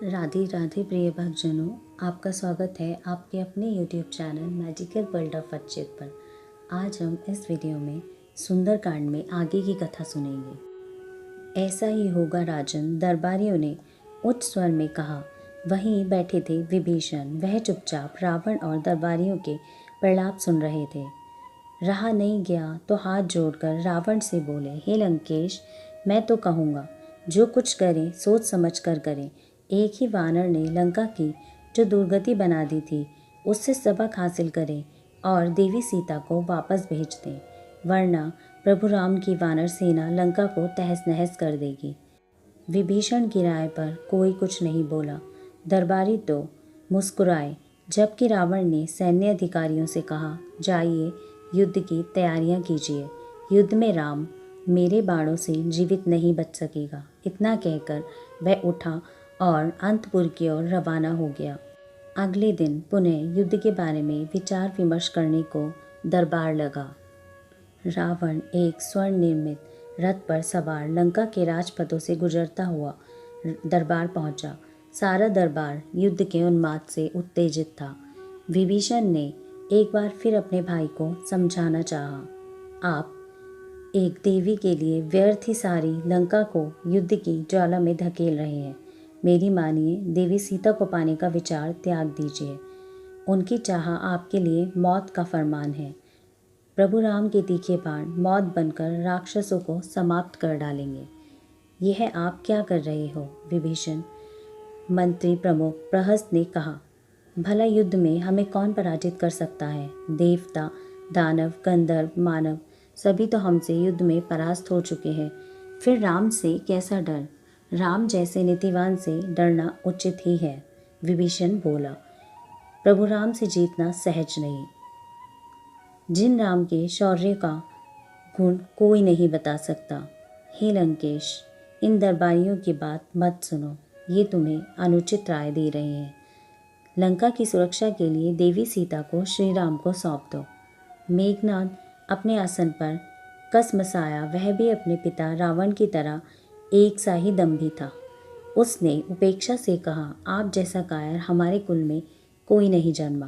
राधे राधे प्रिय भक्तजनों, आपका स्वागत है आपके अपने YouTube channel magical world of अच्छेद पर। आज हम इस वीडियो में सुंदरकांड में आगे की कथा सुनेंगे। ऐसा ही होगा राजन, दरबारियों ने उच्च स्वर में कहा। वहीं बैठे थे विभीषण, वह चुपचाप रावण और दरबारियों के प्रलाप सुन रहे थे। रहा नहीं गया तो हाथ जोड़कर रावण से बोले, हे लंकेश, मैं तो कहूँगा जो कुछ करें सोच समझ कर करें। एक ही वानर ने लंका की जो दुर्गति बना दी थी उससे सबक हासिल करें और देवी सीता को वापस भेज दें, वरना प्रभु राम की वानर सेना लंका को तहस नहस कर देगी। विभीषण की राय पर कोई कुछ नहीं बोला। दरबारी तो मुस्कुराए, जबकि रावण ने सैन्य अधिकारियों से कहा, जाइए युद्ध की तैयारियां कीजिए। युद्ध में राम मेरे बाणों से जीवित नहीं बच सकेगा। इतना कहकर वह उठा और अंतपुर की ओर रवाना हो गया। अगले दिन पुनः युद्ध के बारे में विचार विमर्श करने को दरबार लगा। रावण एक स्वर्ण निर्मित रथ पर सवार लंका के राजपथों से गुजरता हुआ दरबार पहुंचा। सारा दरबार युद्ध के उन्माद से उत्तेजित था। विभीषण ने एक बार फिर अपने भाई को समझाना चाहा। आप एक देवी के लिए व्यर्थ ही सारी लंका को युद्ध की ज्वाला में धकेल रहे हैं। मेरी मानिए, देवी सीता को पाने का विचार त्याग दीजिए। उनकी चाह आपके लिए मौत का फरमान है। प्रभु राम के तीखे बाण मौत बनकर राक्षसों को समाप्त कर डालेंगे। यह आप क्या कर रहे हो विभीषण? मंत्री प्रमुख प्रहस्त ने कहा, भला युद्ध में हमें कौन पराजित कर सकता है? देवता, दानव, गंधर्व, मानव सभी तो हमसे युद्ध में परास्त हो चुके हैं। फिर राम से कैसा डर? राम जैसे नीतिवान से डरना उचित ही है। विभीषण बोला, प्रभु राम से जीतना सहज नहीं। जिन राम के शौर्य का गुण कोई नहीं बता सकता। हे लंकेश, इन दरबारियों की बात मत सुनो, ये तुम्हें अनुचित राय दे रहे हैं। लंका की सुरक्षा के लिए देवी सीता को श्री राम को सौंप दो। मेघनाद अपने आसन पर कसमसाया, वह भी अपने पिता रावण की तरह एक सा ही दम्भी था। उसने उपेक्षा से कहा, आप जैसा कायर हमारे कुल में कोई नहीं जन्मा।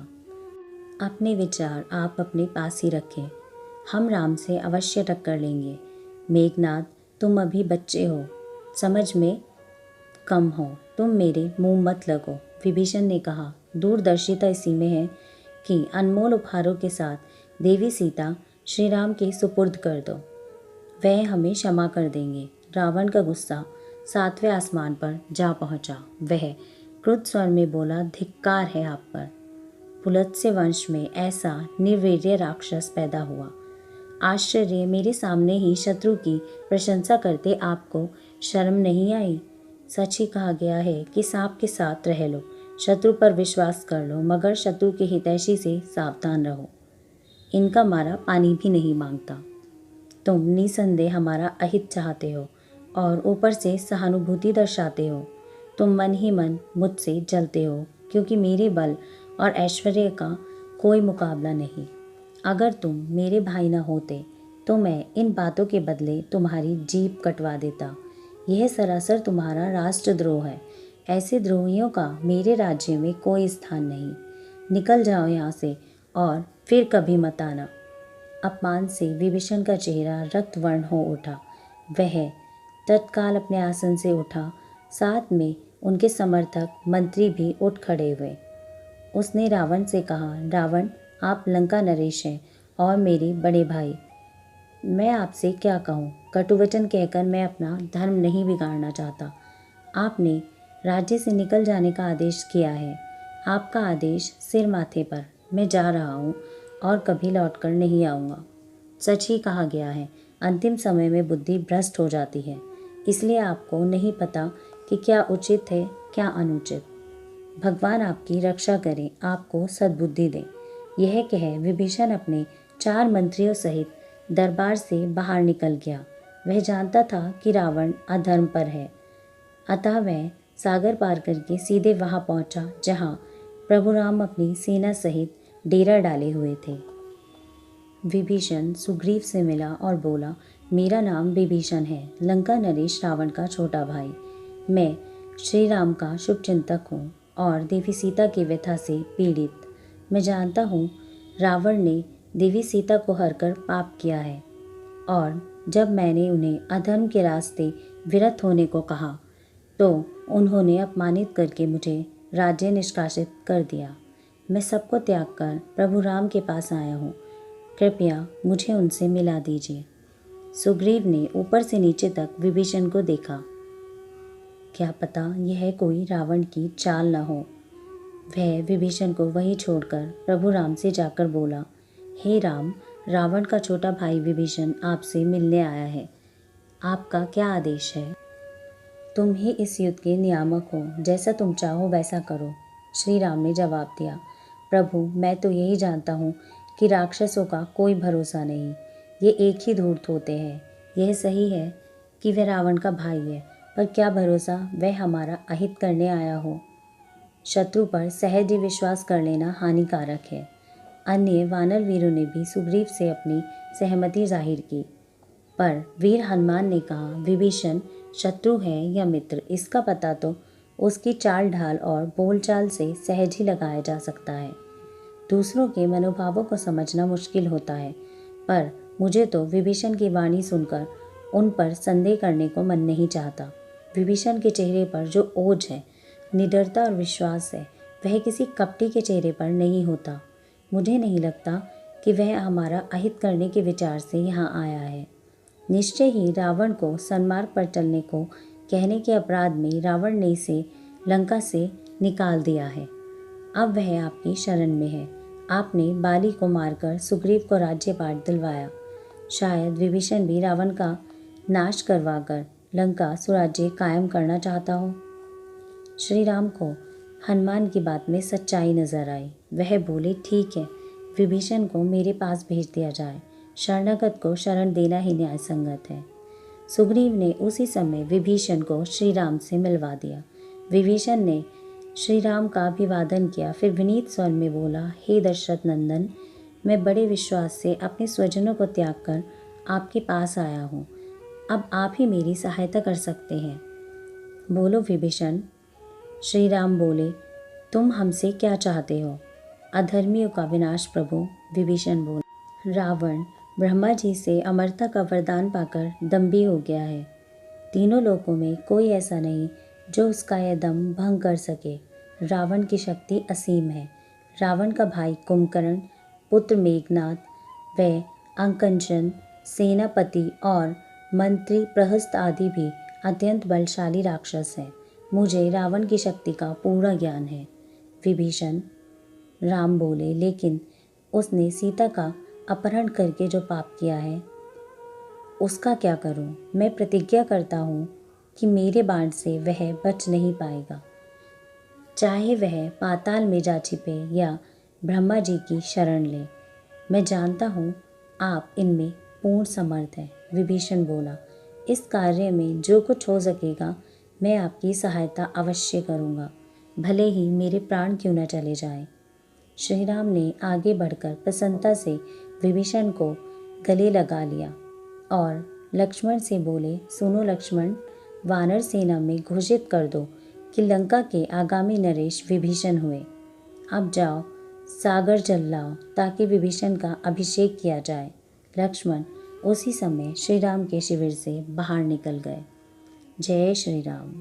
अपने विचार आप अपने पास ही रखें, हम राम से अवश्य टक्कर लेंगे। मेघनाद, तुम अभी बच्चे हो, समझ में कम हो, तुम मेरे मुंह मत लगो। विभीषण ने कहा, दूरदर्शिता इसी में है कि अनमोल उपहारों के साथ देवी सीता श्री राम के सुपुर्द कर दो, वह हमें क्षमा कर देंगे। रावण का गुस्सा 7वें आसमान पर जा पहुंचा। वह क्रुद्ध स्वर में बोला, धिक्कार है आप पर। पुलत्स्य वंश में ऐसा निर्वीर्य राक्षस पैदा हुआ। आश्चर्य, मेरे सामने ही शत्रु की प्रशंसा करते आपको शर्म नहीं आई? सच ही कहा गया है कि सांप के साथ रह लो, शत्रु पर विश्वास कर लो, मगर शत्रु के हितैषी से सावधान रहो। इनका मारा पानी भी नहीं मांगता। तुम निसंदेह हमारा अहित चाहते हो और ऊपर से सहानुभूति दर्शाते हो। तुम मन ही मन मुझसे जलते हो, क्योंकि मेरे बल और ऐश्वर्य का कोई मुकाबला नहीं। अगर तुम मेरे भाई न होते तो मैं इन बातों के बदले तुम्हारी जीभ कटवा देता। यह सरासर तुम्हारा राष्ट्रद्रोह है। ऐसे द्रोहियों का मेरे राज्य में कोई स्थान नहीं। निकल जाओ यहाँ से और फिर कभी मत आना। अपमान से विभीषण का चेहरा रक्तवर्ण हो उठा। वह तत्काल अपने आसन से उठा, साथ में उनके समर्थक मंत्री भी उठ खड़े हुए। उसने रावण से कहा, रावण, आप लंका नरेश हैं और मेरे बड़े भाई। मैं आपसे क्या कहूँ? कटुवचन कहकर मैं अपना धर्म नहीं बिगाड़ना चाहता। आपने राज्य से निकल जाने का आदेश किया है। आपका आदेश सिर माथे पर। मैं जा रहा हूँ और कभी लौटकर नहीं आऊँगा। सच ही कहा गया है, अंतिम समय में बुद्धि भ्रष्ट हो जाती है। इसलिए आपको नहीं पता कि क्या उचित है क्या अनुचित। भगवान आपकी रक्षा करें, आपको सद्बुद्धि दें। यह कह विभीषण अपने 4 मंत्रियों सहित दरबार से बाहर निकल गया। वह जानता था कि रावण अधर्म पर है, अतः वह सागर पार करके सीधे वहां पहुंचा जहां प्रभु राम अपनी सेना सहित डेरा डाले हुए थे। विभीषण सुग्रीव से मिला और बोला, मेरा नाम विभीषण है, लंका नरेश रावण का छोटा भाई। मैं श्री राम का शुभ चिंतक हूँ और देवी सीता की व्यथा से पीड़ित। मैं जानता हूँ रावण ने देवी सीता को हरकर पाप किया है और जब मैंने उन्हें अधर्म के रास्ते विरत होने को कहा तो उन्होंने अपमानित करके मुझे राज्य निष्कासित कर दिया। मैं सबको त्याग कर प्रभु राम के पास आया हूँ, कृपया मुझे उनसे मिला दीजिए। सुग्रीव ने ऊपर से नीचे तक विभीषण को देखा। क्या पता यह कोई रावण की चाल न हो। वह विभीषण को वहीं छोड़कर प्रभु राम से जाकर बोला, हे राम, रावण का छोटा भाई विभीषण आपसे मिलने आया है। आपका क्या आदेश है? तुम ही इस युद्ध के नियामक हो, जैसा तुम चाहो वैसा करो। श्री राम ने जवाब दिया, प्रभु मैं तो यही जानता हूँ कि राक्षसों का कोई भरोसा नहीं, ये एक ही धूर्त होते हैं। यह सही है कि वह रावण का भाई है, पर क्या भरोसा वह हमारा अहित करने आया हो। शत्रु पर सहज ही विश्वास कर लेना हानिकारक है। अन्य वानर वीरों ने भी सुग्रीव से अपनी सहमति जाहिर की, पर वीर हनुमान ने कहा, विभीषण शत्रु है या मित्र, इसका पता तो उसकी चाल ढाल और बोलचाल से सहज ही लगाया जा सकता है। दूसरों के मनोभावों को समझना मुश्किल होता है, पर मुझे तो विभीषण की वाणी सुनकर उन पर संदेह करने को मन नहीं चाहता। विभीषण के चेहरे पर जो ओज है, निडरता और विश्वास है, वह किसी कपटी के चेहरे पर नहीं होता। मुझे नहीं लगता कि वह हमारा अहित करने के विचार से यहाँ आया है। निश्चय ही रावण को सन्मार्ग पर चलने को कहने के अपराध में रावण ने इसे लंका से निकाल दिया है। अब वह आपकी शरण में है। आपने बाली को मारकर सुग्रीव को राज्य बांट दिलवाया। शायद विभीषण भी रावण का नाश करवाकर लंका स्वराज्य कायम करना चाहता हो। श्री राम को हनुमान की बात में सच्चाई नजर आई। वह बोले, ठीक है, विभीषण को मेरे पास भेज दिया जाए। शरणागत को शरण देना ही न्याय संगत है। सुग्रीव ने उसी समय विभीषण को श्री राम से मिलवा दिया। विभीषण ने श्री राम का अभिवादन किया, फिर विनीत स्वर में बोला, हे दशरथ नंदन, मैं बड़े विश्वास से अपने स्वजनों को त्याग कर आपके पास आया हूँ। अब आप ही मेरी सहायता कर सकते हैं। बोलो विभीषण। श्री राम बोले, तुम हमसे क्या चाहते हो? अधर्मियों का विनाश प्रभु। विभीषण बोले, रावण ब्रह्मा जी से अमरता का वरदान पाकर दम्भी हो गया है। तीनों लोकों में कोई ऐसा नहीं जो उसका यह दम भंग कर सके। रावण की शक्ति असीम है। रावण का भाई कुंभकर्ण, पुत्र मेघनाद, व अंकंचन, सेनापति और मंत्री प्रहस्त आदि भी अत्यंत बलशाली राक्षस हैं। मुझे रावण की शक्ति का पूरा ज्ञान है। विभीषण। राम बोले, लेकिन उसने सीता का अपहरण करके जो पाप किया है उसका क्या करूं? मैं प्रतिज्ञा करता हूं कि मेरे बाण से वह बच नहीं पाएगा, चाहे वह पाताल में जा छिपे या ब्रह्मा जी की शरण ले। मैं जानता हूँ आप इनमें पूर्ण समर्थ हैं। विभीषण बोला, इस कार्य में जो कुछ हो सकेगा मैं आपकी सहायता अवश्य करूँगा, भले ही मेरे प्राण क्यों न चले जाएं। श्री राम ने आगे बढ़कर प्रसन्नता से विभीषण को गले लगा लिया और लक्ष्मण से बोले, सुनो लक्ष्मण, वानर सेना में घोषित कर दो कि लंका के आगामी नरेश विभीषण हुए। अब जाओ, सागर जल लाओ ताकि विभीषण का अभिषेक किया जाए। लक्ष्मण उसी समय श्री राम के शिविर से बाहर निकल गए। जय श्री राम।